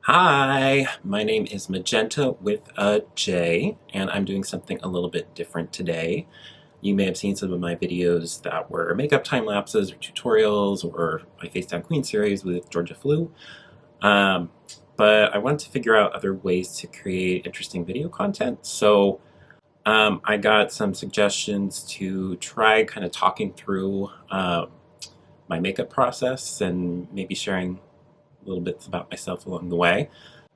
Hi, my name is Magenta with a J, and I'm doing something a little bit different today. You may have seen some of my videos that were makeup time lapses or tutorials or my Face Down Queen series with Georgia Flu. Um, but I wanted to figure out other ways to create interesting video content. So I got some suggestions to try kind of talking through my makeup process and maybe sharing little bits about myself along the way.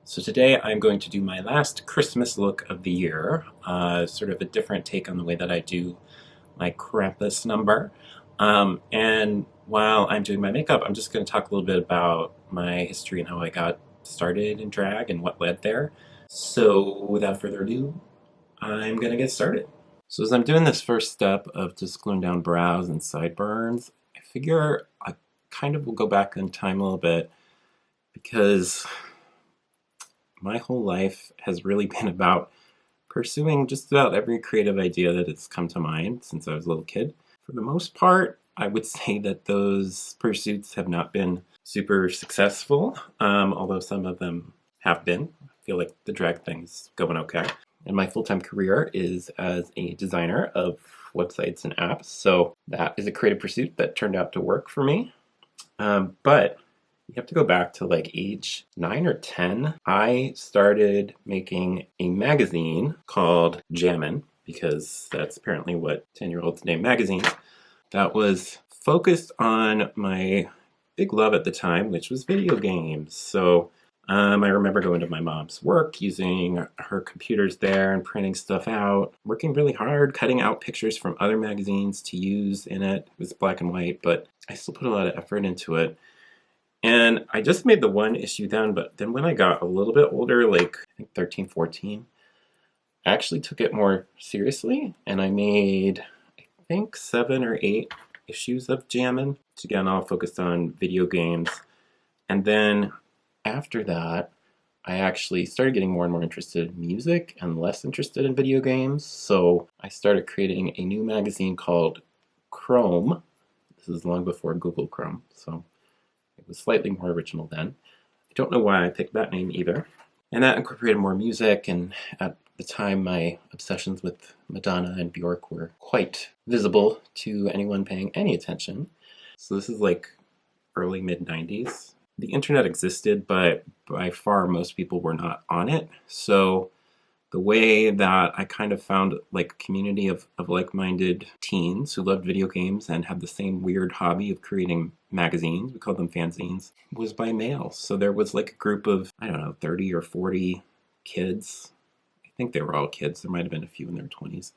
So today I'm going to do my last Christmas look of the year, sort of a different take on the way that I do my Krampus number. And while I'm doing my makeup, I'm just going to talk a little bit about my history and how I got started in drag and what led there. So without further ado, I'm going to get started. So as I'm doing this first step of just gluing down brows and sideburns, I figure I kind of will go back in time a little bit because my whole life has really been about pursuing just about every creative idea that has come to mind since I was a little kid. For the most part, I would say that those pursuits have not been super successful, although some of them have been. I feel like the drag thing's going okay. And my full-time career is as a designer of websites and apps, so that is a creative pursuit that turned out to work for me. But you have to go back to like age 9 or 10. I started making a magazine called Jammin', because that's apparently what 10-year-olds name magazines, that was focused on my big love at the time, which was video games. So I remember going to my mom's work, using her computers there and printing stuff out, working really hard, cutting out pictures from other magazines to use in it. It was black and white, but I still put a lot of effort into it. And I just made the one issue then, but then when I got a little bit older, like I think 13, 14, I actually took it more seriously and I made, I think, 7 or 8 issues of Jammin', which again all focused on video games. And then after that, I actually started getting more and more interested in music and less interested in video games. So I started creating a new magazine called Chrome. This is long before Google Chrome, so it was slightly more original then. I don't know why I picked that name either. And that incorporated more music, and at the time my obsessions with Madonna and Bjork were quite visible to anyone paying any attention. So this is like early mid-90s. The internet existed, but by far most people were not on it. So the way that I kind of found like a community of like-minded teens who loved video games and had the same weird hobby of creating magazines, we called them fanzines, was by mail. So there was like a group of, I don't know, 30 or 40 kids. I think they were all kids. There might have been a few in their 20s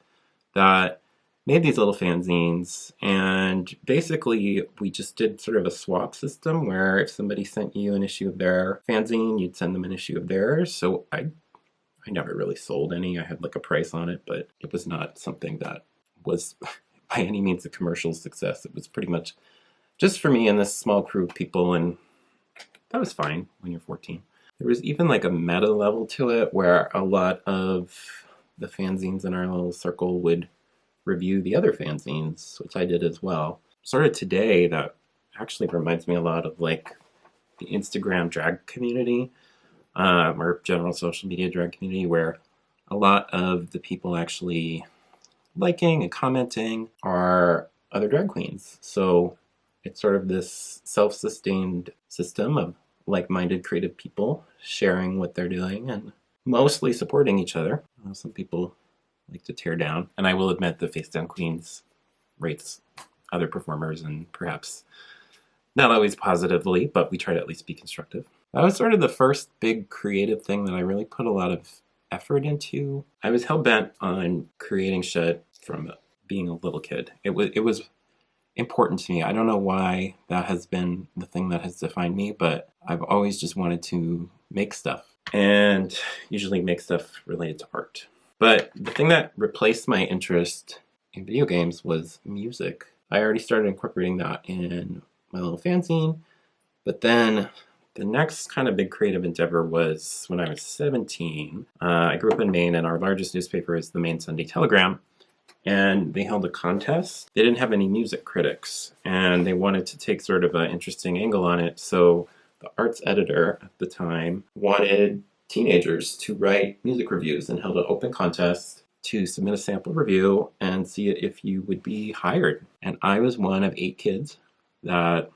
that made these little fanzines, and basically we just did sort of a swap system where if somebody sent you an issue of their fanzine, you'd send them an issue of theirs. So I never really sold any. I had like a price on it, but it was not something that was by any means a commercial success. It was pretty much just for me and this small crew of people, and that was fine when you're 14. There was even like a meta level to it where a lot of the fanzines in our little circle would review the other fanzines, which I did as well. Sort of today, that actually reminds me a lot of like the Instagram drag community, or general social media drag community, where a lot of the people actually liking and commenting are other drag queens. So it's sort of this self-sustained system of like-minded creative people sharing what they're doing and mostly supporting each other. Some people like to tear down, and I will admit the Face Down Queens rates other performers, and perhaps not always positively, but we try to at least be constructive. That was sort of the first big creative thing that I really put a lot of effort into. I was hell-bent on creating shit from being a little kid. It was important to me. I don't know why that has been the thing that has defined me, but I've always just wanted to make stuff, and usually make stuff related to art. But the thing that replaced my interest in video games was music. I already started incorporating that in my little fanzine, but then the next kind of big creative endeavor was when I was 17. I grew up in Maine, and our largest newspaper is the Maine Sunday Telegram, and they held a contest. They didn't have any music critics, and they wanted to take sort of an interesting angle on it, so the arts editor at the time wanted teenagers to write music reviews and held an open contest to submit a sample review and see if you would be hired. And I was one of 8 kids that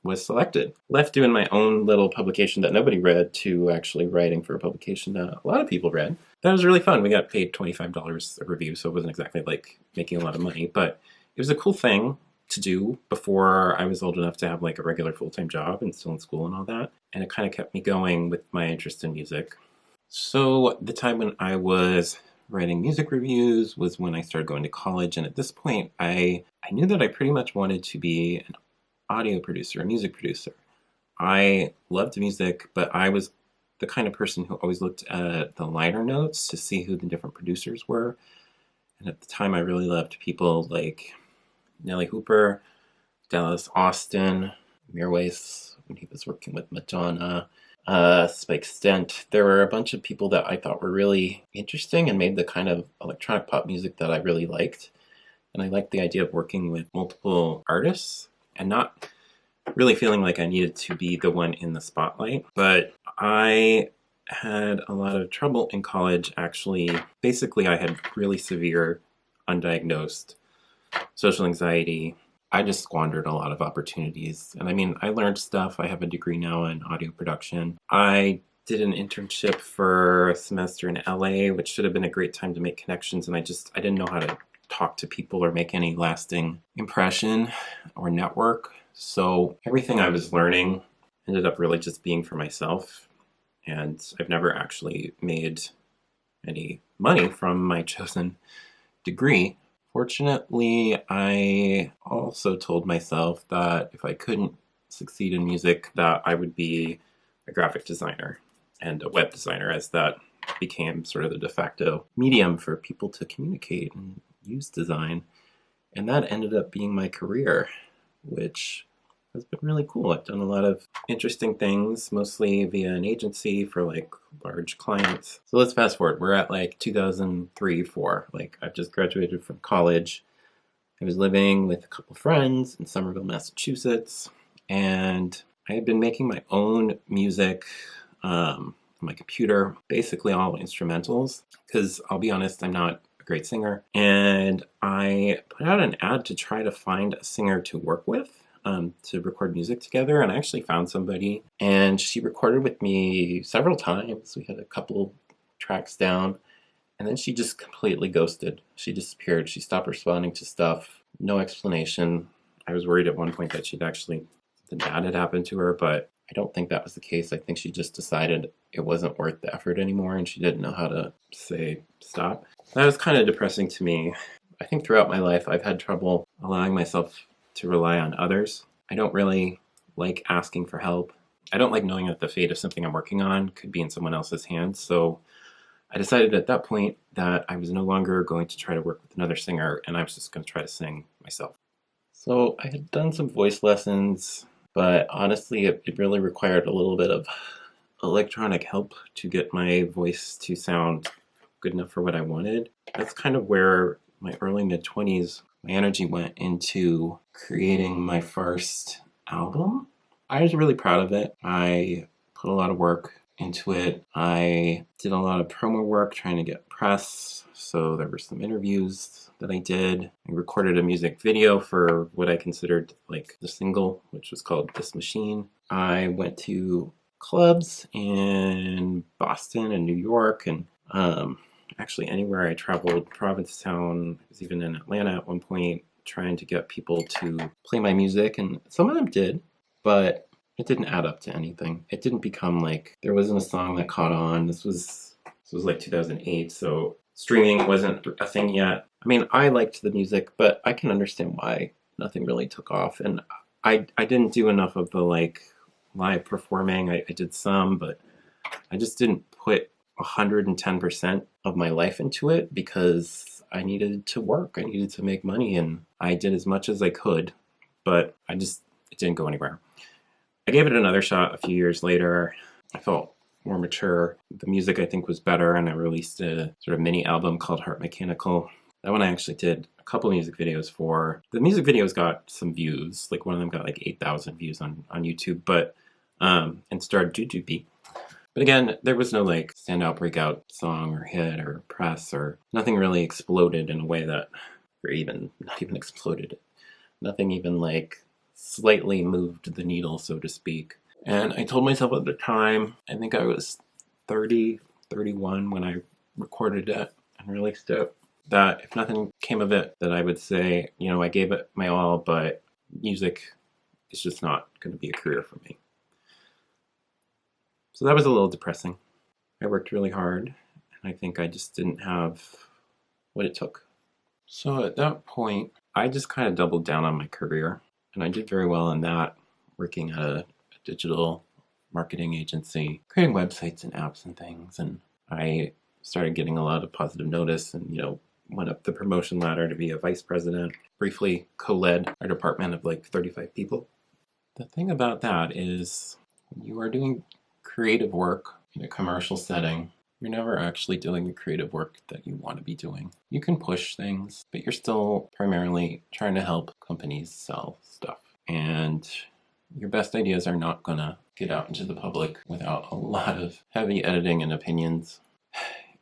was selected. Left doing my own little publication that nobody read to actually writing for a publication that a lot of people read. That was really fun. We got paid $25 a review, so it wasn't exactly like making a lot of money, but it was a cool thing to do before I was old enough to have like a regular full-time job and still in school and all that. And it kind of kept me going with my interest in music. So the time when I was writing music reviews was when I started going to college. And at this point, I knew that I pretty much wanted to be an audio producer, a music producer. I loved music, but I was the kind of person who always looked at the liner notes to see who the different producers were. And at the time, I really loved people like Nelly Hooper, Dallas Austin, Mirwais, when he was working with Madonna, Spike Stent. There were a bunch of people that I thought were really interesting and made the kind of electronic pop music that I really liked. And I liked the idea of working with multiple artists and not really feeling like I needed to be the one in the spotlight. But I had a lot of trouble in college, actually. Basically, I had really severe, undiagnosed social anxiety. I just squandered a lot of opportunities. And I mean, I learned stuff. I have a degree now in audio production. I did an internship for a semester in LA, which should have been a great time to make connections. And I didn't know how to talk to people or make any lasting impression or network. So everything I was learning ended up really just being for myself. And I've never actually made any money from my chosen degree. Fortunately, I also told myself that if I couldn't succeed in music, that I would be a graphic designer and a web designer, as that became sort of the de facto medium for people to communicate and use design. And that ended up being my career, which has been really cool. I've done a lot of interesting things, mostly via an agency for like large clients. So let's fast forward. We're at like 2003, 4. Like I've just graduated from college. I was living with a couple friends in Somerville, Massachusetts, and I had been making my own music on my computer, basically all instrumentals, because I'll be honest, I'm not a great singer. And I put out an ad to try to find a singer to work with, to record music together, and I actually found somebody, and she recorded with me several times. We had a couple tracks down, and then she just completely ghosted. She disappeared. She stopped responding to stuff. No explanation. I was worried at one point that something bad had happened to her, but I don't think that was the case. I think she just decided it wasn't worth the effort anymore, and she didn't know how to say stop. That was kind of depressing to me. I think throughout my life, I've had trouble allowing myself to rely on others. I don't really like asking for help. I don't like knowing that the fate of something I'm working on could be in someone else's hands. So I decided at that point that I was no longer going to try to work with another singer, and I was just going to try to sing myself. So I had done some voice lessons, but honestly, it really required a little bit of electronic help to get my voice to sound good enough for what I wanted. That's kind of where my early mid-20s, my energy went into creating my first album. I was really proud of it. I put a lot of work into it. I did a lot of promo work trying to get press. So there were some interviews that I did. I recorded a music video for what I considered like the single, which was called This Machine. I went to clubs in Boston and New York, and actually anywhere I traveled, Provincetown. I was even in Atlanta at one point, trying to get people to play my music, and some of them did, but it didn't add up to anything. It didn't become like, there wasn't a song that caught on. This was like 2008, so streaming wasn't a thing yet. I mean, I liked the music, but I can understand why nothing really took off, and I didn't do enough of the like live performing. I did some, but I just didn't put 110% of my life into it because I needed to work. I needed to make money, and I did as much as I could, but it didn't go anywhere. I gave it another shot a few years later. I felt more mature. The music, I think, was better, and I released a sort of mini album called Heart Mechanical. That one I actually did a couple music videos for. The music videos got some views. Like one of them got like 8,000 views on YouTube, but and starred Jujubee. But again, there was no like standout breakout song or hit or press, or nothing really exploded in a way that, or even not even exploded, nothing even like slightly moved the needle, so to speak. And I told myself at the time, I think I was 30, 31 when I recorded it and released it, that if nothing came of it, that I would say, you know, I gave it my all, but music is just not going to be a career for me. So that was a little depressing. I worked really hard, and I think I just didn't have what it took. So at that point, I just kind of doubled down on my career, and I did very well in that, working at a digital marketing agency, creating websites and apps and things. And I started getting a lot of positive notice and, you know, went up the promotion ladder to be a vice president, briefly co-led our department of like 35 people. The thing about that is when you are doing creative work in a commercial setting, you're never actually doing the creative work that you want to be doing. You can push things, but you're still primarily trying to help companies sell stuff. And your best ideas are not gonna get out into the public without a lot of heavy editing and opinions.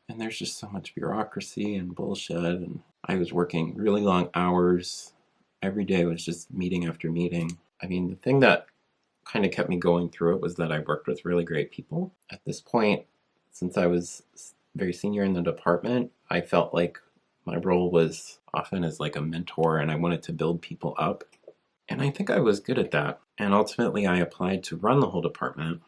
And there's just so much bureaucracy and bullshit. And I was working really long hours. Every day was just meeting after meeting. I mean, the thing that kind of kept me going through it was that I worked with really great people. At this point, since I was very senior in the department, I felt like my role was often as like a mentor, and I wanted to build people up. And I think I was good at that. And ultimately, I applied to run the whole department,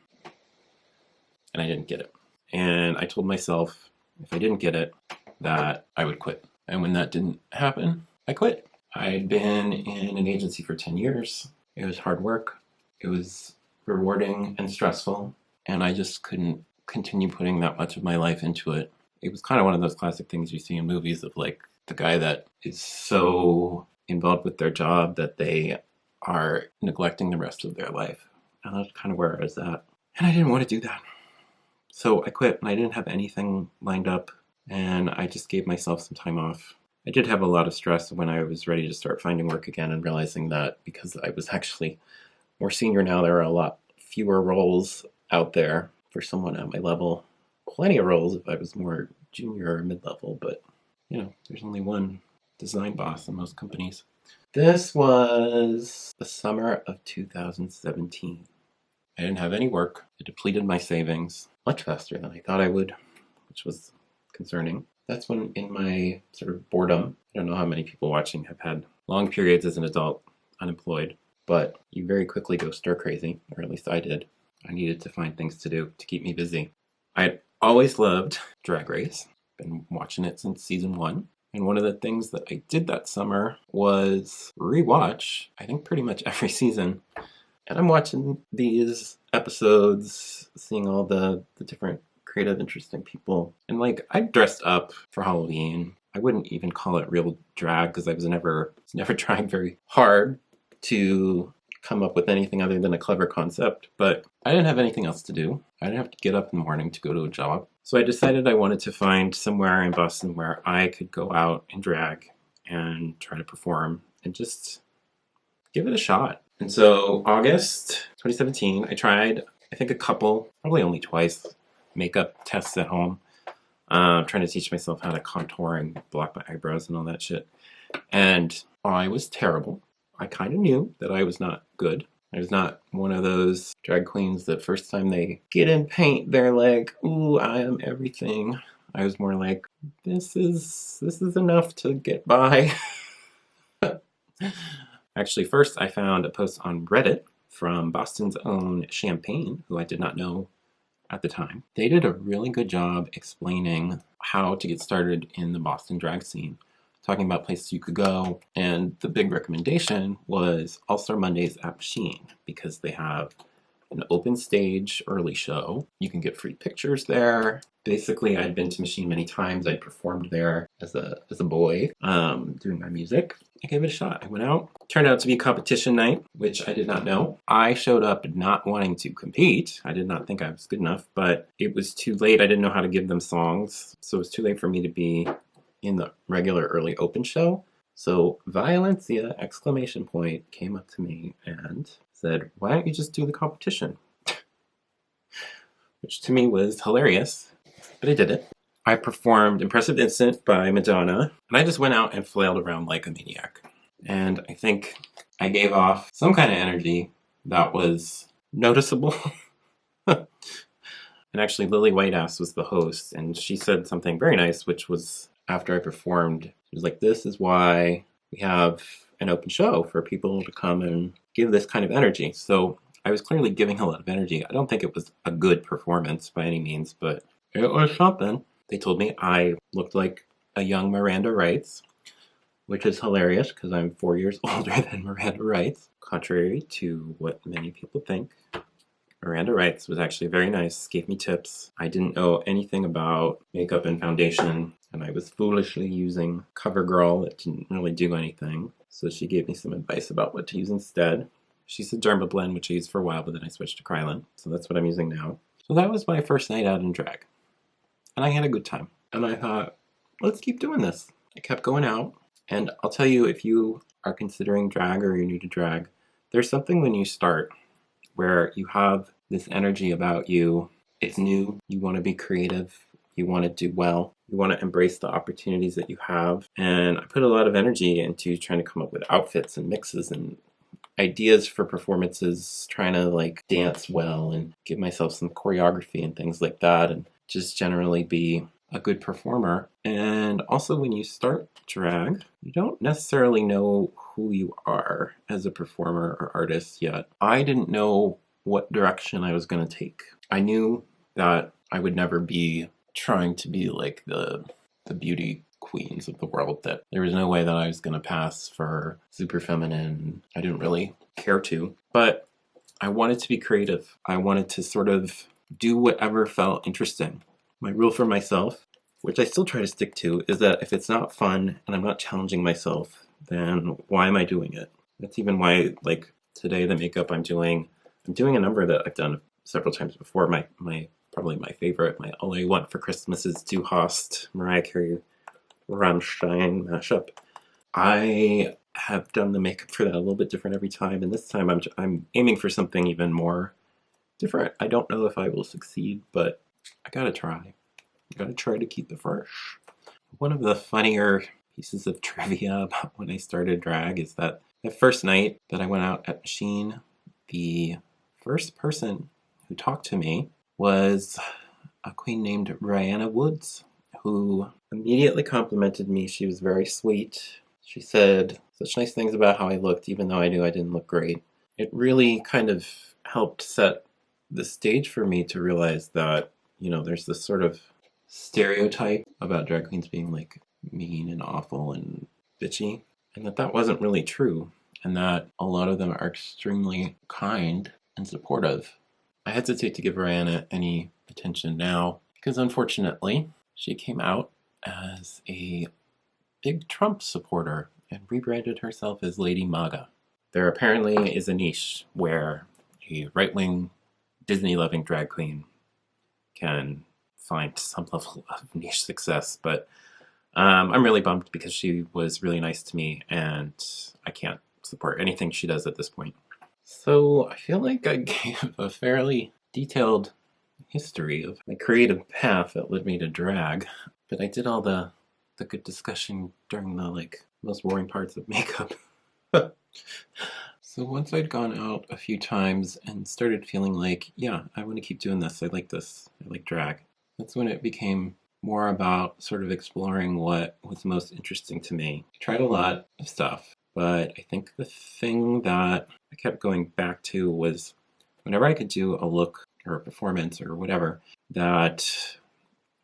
and I didn't get it. And I told myself, if I didn't get it, that I would quit. And when that didn't happen, I quit. I'd been in an agency for 10 years. It was hard work. It was rewarding and stressful. And I just couldn't continue putting that much of my life into it. It was kind of one of those classic things you see in movies of like the guy that is so involved with their job that they are neglecting the rest of their life. And that's kind of where I was at. And I didn't want to do that. So I quit, and I didn't have anything lined up, and I just gave myself some time off. I did have a lot of stress when I was ready to start finding work again, and realizing that because I was actually more senior now, there are a lot fewer roles out there for someone at my level. Plenty of roles if I was more junior or mid-level, but you know, there's only one design boss in most companies. This was the summer of 2017. I didn't have any work. I depleted my savings much faster than I thought I would, which was concerning. That's when, in my sort of boredom, I don't know how many people watching have had long periods as an adult unemployed, but you very quickly go stir crazy, or at least I did. I needed to find things to do to keep me busy. I'd always loved Drag Race. Been watching it since season 1. And one of the things that I did that summer was rewatch, I think, pretty much every season. And I'm watching these episodes, seeing all the different creative, interesting people. And like, I dressed up for Halloween. I wouldn't even call it real drag because I was never trying very hard to come up with anything other than a clever concept. But I didn't have anything else to do. I didn't have to get up in the morning to go to a job. So I decided I wanted to find somewhere in Boston where I could go out and drag and try to perform and just give it a shot. And so August 2017, I tried, I think a couple, probably only twice, makeup tests at home. Trying to teach myself how to contour and block my eyebrows and all that shit. And I was terrible. I kind of knew that I was not good. I was not one of those drag queens that first time they get in paint, they're like, ooh, I am everything. I was more like, this is enough to get by. Actually, first I found a post on Reddit from Boston's own Champagne, who I did not know at the time. They did a really good job explaining how to get started in the Boston drag scene, talking about places you could go. And the big recommendation was All Star Mondays at Machine, because they have an open stage early show. You can get free pictures there. Basically, I'd been to Machine many times. I'd performed there as a boy, doing my music. I gave it a shot. I went out. Turned out to be competition night, which I did not know. I showed up not wanting to compete. I did not think I was good enough, but it was too late. I didn't know how to give them songs, so it was too late for me to be in the regular early open show. So Violencia, exclamation point, came up to me and said, why don't you just do the competition? which to me was hilarious, but I did it. I performed Impressive Instant by Madonna, and I just went out and flailed around like a maniac. And I think I gave off some kind of energy that was noticeable. And actually, Lily Whiteass was the host, and she said something very nice, which was after I performed, she was like, "This is why we have an open show for people to come and give this kind of energy." So I was clearly giving a lot of energy. I don't think it was a good performance by any means, but it was something. They told me I looked like a young Miranda Wrights, which is hilarious because I'm 4 years older than Miranda Wrights, contrary to what many people think. Miranda Wrights was actually very nice, gave me tips. I didn't know anything about makeup and foundation, and I was foolishly using CoverGirl that didn't really do anything. So she gave me some advice about what to use instead. She said Derma Blend, which I used for a while, but then I switched to Krylon. So that's what I'm using now. So that was my first night out in drag. And I had a good time. And I thought, let's keep doing this. I kept going out. And I'll tell you, if you are considering drag or you're new to drag, there's something when you start where you have this energy about you. It's new. You want to be creative. You want to do well. You want to embrace the opportunities that you have. And I put a lot of energy into trying to come up with outfits and mixes and ideas for performances, trying to like dance well and give myself some choreography and things like that, and just generally be a good performer. And also, when you start drag, you don't necessarily know who you are as a performer or artist yet. I didn't know what direction I was going to take. I knew that I would never be trying to be like the beauty queens of the world, that there was no way that I was going to pass for super feminine. I didn't really care to, but I wanted to be creative. I wanted to sort of do whatever felt interesting. My rule for myself, which I still try to stick to, is that if it's not fun and I'm not challenging myself, then why am I doing it? That's even why, like today, the makeup I'm doing a number that I've done several times before. My probably my favorite, my All I Want for Christmas is Do Hast, Mariah Carey, Rammstein mashup. I have done the makeup for that a little bit different every time, and this time I'm aiming for something even more different. I don't know if I will succeed, but I gotta try. I gotta try to keep it fresh. One of the funnier pieces of trivia about when I started drag is that the first night that I went out at Machine, the first person who talked to me was a queen named Rihanna Woods, who immediately complimented me. She was very sweet. She said such nice things about how I looked, even though I knew I didn't look great. It really kind of helped set the stage for me to realize that, there's this sort of stereotype about drag queens being like mean and awful and bitchy, and that wasn't really true, and that a lot of them are extremely kind and supportive. I hesitate to give Rihanna any attention now because unfortunately she came out as a big Trump supporter and rebranded herself as Lady MAGA. There apparently is a niche where a right-wing, Disney-loving drag queen can find some level of niche success, but I'm really bummed because she was really nice to me and I can't support anything she does at this point. So I feel like I gave a fairly detailed history of my creative path that led me to drag, but I did all the good discussion during the most boring parts of makeup. So once I'd gone out a few times and started feeling like, yeah, I want to keep doing this, I like this, I like drag, that's when it became more about sort of exploring what was most interesting to me. I tried a lot of stuff, but I think the thing that I kept going back to was whenever I could do a look or a performance or whatever that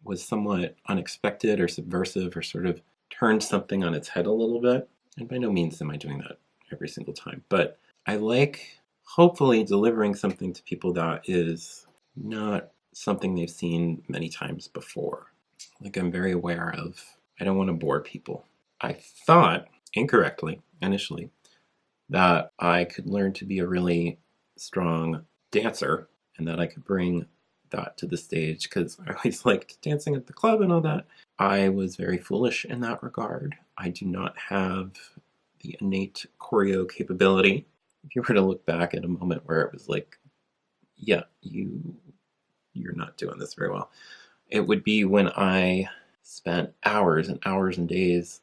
was somewhat unexpected or subversive or sort of turned something on its head a little bit. And by no means am I doing that every single time, but I like hopefully delivering something to people that is not something they've seen many times before. Like I'm very aware of, I don't want to bore people. I thought incorrectly initially that I could learn to be a really strong dancer and that I could bring that to the stage because I always liked dancing at the club and all that. I was very foolish in that regard. I do not have the innate choreo capability. If you were to look back at a moment where it was like, yeah, you you're not doing this very well. It would be when I spent hours and hours and days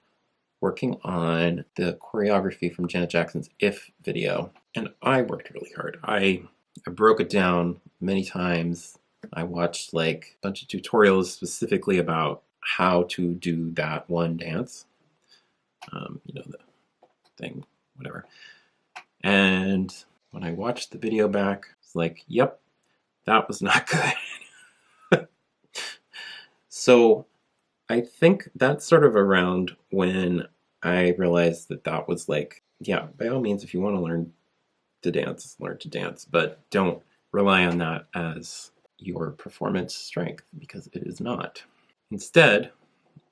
working on the choreography from Janet Jackson's If video. And I worked really hard. I broke it down many times. I watched like a bunch of tutorials specifically about how to do that one dance. You know, the thing, whatever. And when I watched the video back, it's like, yep, that was not good. So I think that's sort of around when I realized that that was like, yeah, by all means, if you want to learn to dance, but don't rely on that as your performance strength, because it is not. Instead,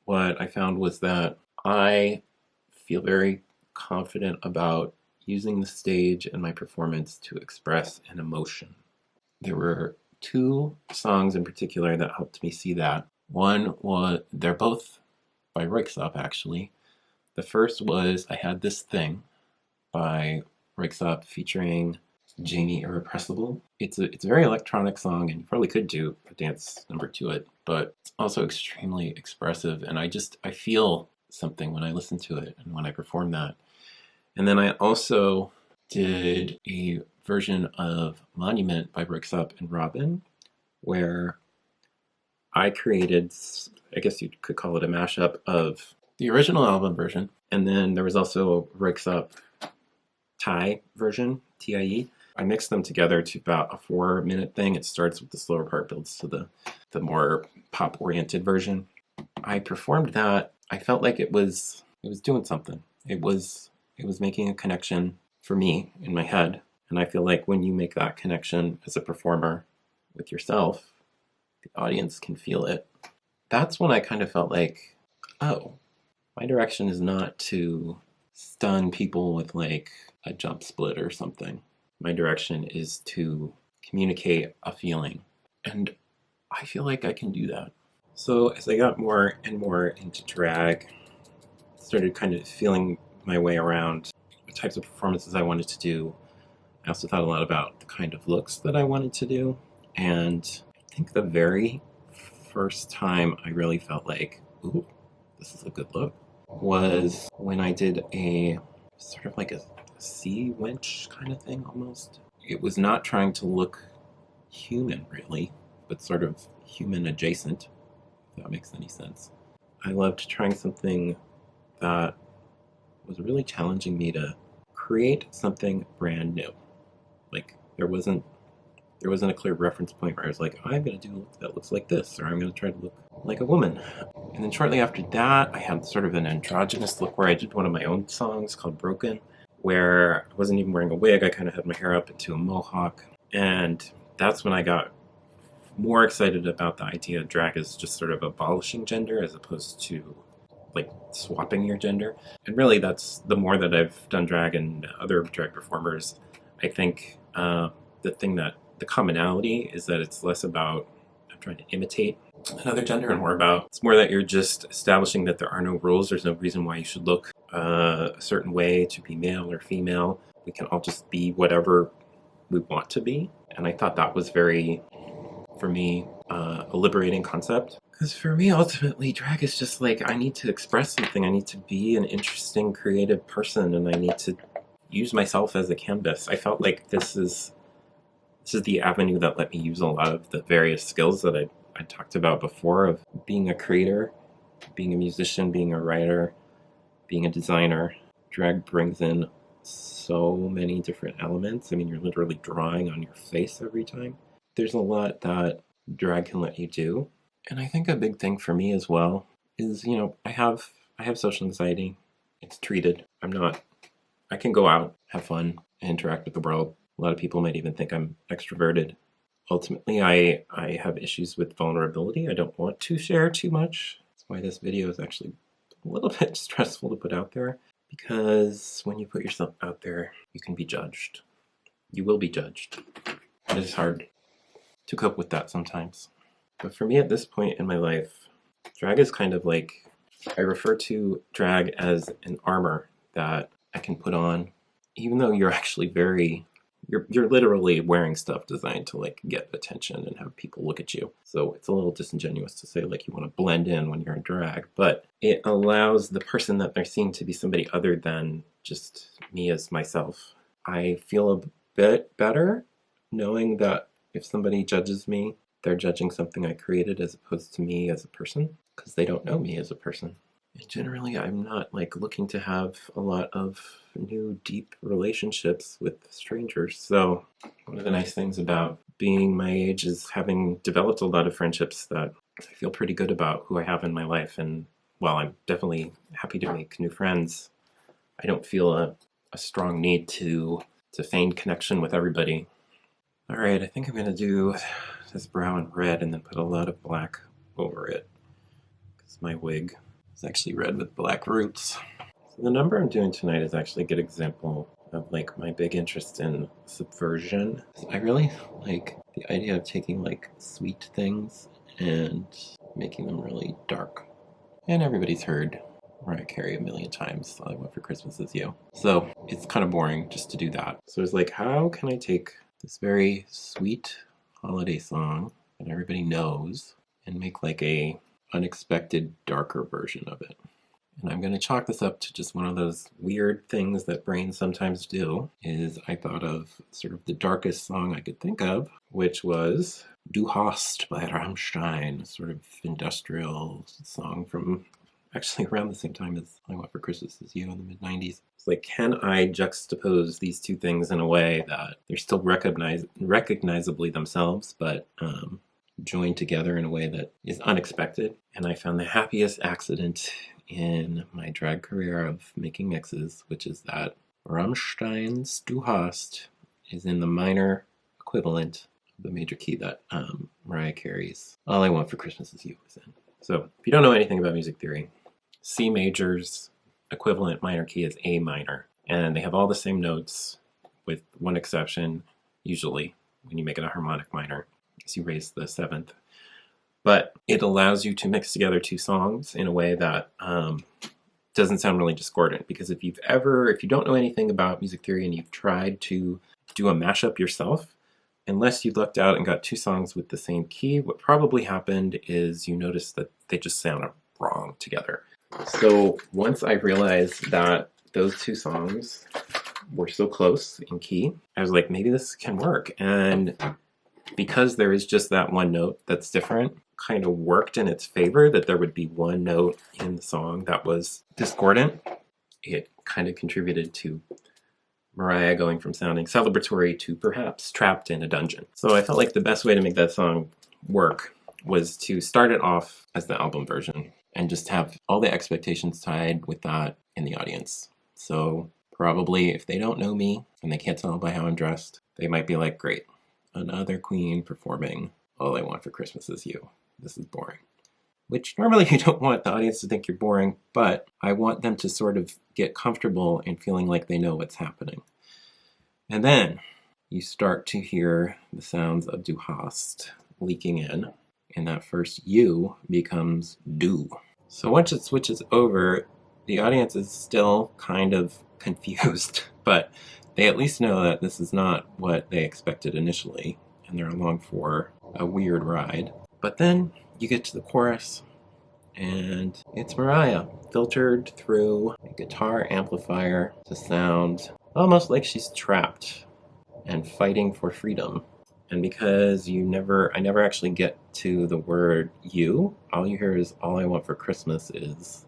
what I found was that I feel very confident about using the stage and my performance to express an emotion. There were two songs in particular that helped me see that. One was, they're both by Röyksopp actually. The first was I Had This Thing by Röyksopp featuring Jamie Irrepressible. It's a very electronic song, and you probably could do a dance number to it, but it's also extremely expressive, and I feel something when I listen to it and when I perform that. And then I also did a version of Monument by Röyksopp and Robin, where I created, I guess you could call it a mashup of the original album version, and then there was also a Röyksopp Thai version, TIE. I mixed them together to about a 4-minute thing. It starts with the slower part, builds to the more pop-oriented version. I performed that. I felt like it was doing something. It was making a connection for me in my head. And I feel like when you make that connection as a performer with yourself, the audience can feel it. That's when I kind of felt like, oh, my direction is not to stun people with like a jump split or something. My direction is to communicate a feeling. And I feel like I can do that. So as I got more and more into drag, started kind of feeling my way around what types of performances I wanted to do. I also thought a lot about the kind of looks that I wanted to do. And I think the very first time I really felt like, ooh, this is a good look, was when I did a sort of like a sea wench kind of thing almost. It was not trying to look human really, but sort of human adjacent, if that makes any sense. I loved trying something that was really challenging me to create something brand new. Like there wasn't a clear reference point where I was like, I'm going to do a look that looks like this, or I'm going to try to look like a woman. And then shortly after that, I had sort of an androgynous look where I did one of my own songs called Broken, where I wasn't even wearing a wig. I kind of had my hair up into a mohawk. And that's when I got more excited about the idea of drag as just sort of abolishing gender as opposed to like swapping your gender. And really that's the more that I've done drag and other drag performers, I think the commonality is that it's less about trying to imitate another gender and it's more that you're just establishing that there are no rules. There's no reason why you should look a certain way to be male or female. We can all just be whatever we want to be. And I thought that was very, for me, a liberating concept. Because for me, ultimately, drag is just like, I need to express something. I need to be an interesting, creative person, and I need to use myself as a canvas. I felt like this is the avenue that let me use a lot of the various skills that I talked about before of being a creator, being a musician, being a writer, being a designer. Drag brings in so many different elements. I mean, you're literally drawing on your face every time. There's a lot that drag can let you do. And I think a big thing for me as well is, you know, I have social anxiety. It's treated. I can go out, have fun, interact with the world. A lot of people might even think I'm extroverted. Ultimately, I have issues with vulnerability. I don't want to share too much. That's why this video is actually a little bit stressful to put out there, because when you put yourself out there, you can be judged. You will be judged. It is hard to cope with that sometimes. But for me at this point in my life, drag is kind of like, I refer to drag as an armor that I can put on, even though you're actually very you're literally wearing stuff designed to like get attention and have people look at you. So it's a little disingenuous to say like you want to blend in when you're in drag, but it allows the person that they're seeing to be somebody other than just me as myself. I feel a bit better knowing that if somebody judges me, they're judging something I created as opposed to me as a person, because they don't know me as a person. And generally, I'm not like looking to have a lot of new deep relationships with strangers. So one of the nice things about being my age is having developed a lot of friendships that I feel pretty good about who I have in my life. And while I'm definitely happy to make new friends, I don't feel a strong need to feign connection with everybody. All right, I think I'm gonna do this brown and red and then put a lot of black over it, because my wig is actually red with black roots. So the number I'm doing tonight is actually a good example of like my big interest in subversion. I really like the idea of taking like sweet things and making them really dark. And everybody's heard Mariah Carey a million times, All I Want for Christmas Is You. So it's kind of boring just to do that. So it's like, how can I take this very sweet holiday song that everybody knows and make like a unexpected darker version of it? And I'm going to chalk this up to just one of those weird things that brains sometimes do, is I thought of sort of the darkest song I could think of, which was Du Hast by Rammstein, sort of industrial song from actually around the same time as All I Want for Christmas Is You in the mid-90s. It's like, can I juxtapose these two things in a way that they're still recognizably themselves, but joined together in a way that is unexpected? And I found the happiest accident in my drag career of making mixes, which is that Rammstein's Du Hast is in the minor equivalent of the major key that Mariah Carey's All I Want for Christmas Is You is in. So if you don't know anything about music theory, C major's equivalent minor key is A minor, and they have all the same notes with one exception, usually, when you make it a harmonic minor, because you raise the seventh. But it allows you to mix together two songs in a way that doesn't sound really discordant. Because if you don't know anything about music theory and you've tried to do a mashup yourself, unless you lucked out and got two songs with the same key, what probably happened is you noticed that they just sound wrong together. So once I realized that those two songs were so close in key, I was like, maybe this can work. And because there is just that one note that's different, kind of worked in its favor that there would be one note in the song that was discordant. It kind of contributed to Mariah going from sounding celebratory to perhaps trapped in a dungeon. So I felt like the best way to make that song work was to start it off as the album version and just have all the expectations tied with that in the audience. So probably if they don't know me and they can't tell by how I'm dressed, they might be like, great, another queen performing All I Want for Christmas Is You. This is boring. Which normally you don't want the audience to think you're boring, but I want them to sort of get comfortable in feeling like they know what's happening. And then you start to hear the sounds of Du Hast leaking in, and that first U becomes Du. So once it switches over, the audience is still kind of confused, but they at least know that this is not what they expected initially, and they're along for a weird ride. But then you get to the chorus, and it's Mariah, filtered through a guitar amplifier to sound almost like she's trapped and fighting for freedom. And because I never actually get to the word you, all you hear is All I Want for Christmas Is,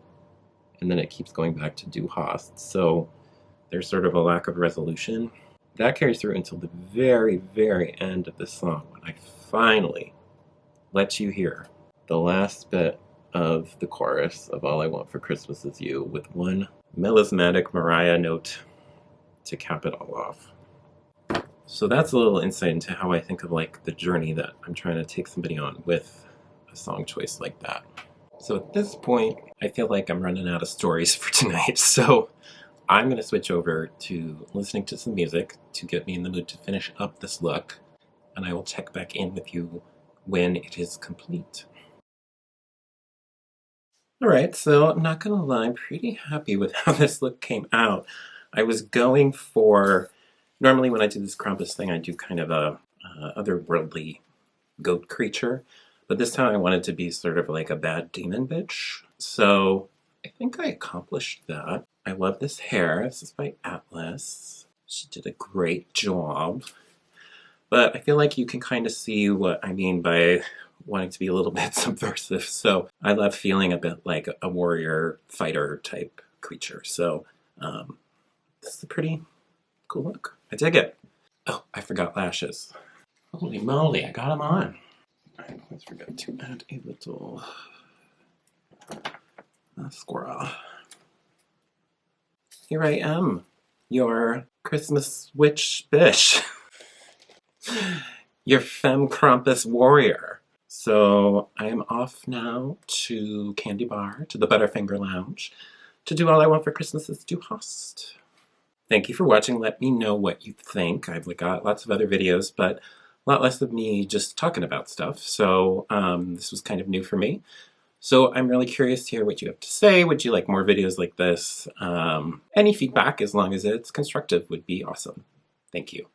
and then it keeps going back to Du Hast. So there's sort of a lack of resolution. That carries through until the very, very end of the song, when I finally let you hear the last bit of the chorus of All I Want for Christmas Is You with one melismatic Mariah note to cap it all off. So that's a little insight into how I think of like the journey that I'm trying to take somebody on with a song choice like that. So at this point, I feel like I'm running out of stories for tonight. So I'm going to switch over to listening to some music to get me in the mood to finish up this look. And I will check back in with you when it is complete. Alright, so I'm not gonna lie, I'm pretty happy with how this look came out. I was going for Normally when I do this Krampus thing, I do kind of a otherworldly goat creature, but this time I wanted to be sort of like a bad demon bitch. So I think I accomplished that. I love this hair. This is by Atlas. She did a great job. But I feel like you can kind of see what I mean by wanting to be a little bit subversive. So I love feeling a bit like a warrior fighter type creature. So this is a pretty cool look. I dig it. Oh, I forgot lashes. Holy moly, I got them on. I almost forgot to add a little mascara. Here I am, your Christmas witch bish. Your femme Krampus warrior. So I am off now to Candy Bar, to the Butterfinger Lounge, to do all I want for Christmas is do Hast. Thank you for watching. Let me know what you think. I've got lots of other videos, but a lot less of me just talking about stuff. So this was kind of new for me. So I'm really curious to hear what you have to say. Would you like more videos like this? Any feedback, as long as it's constructive, would be awesome. Thank you.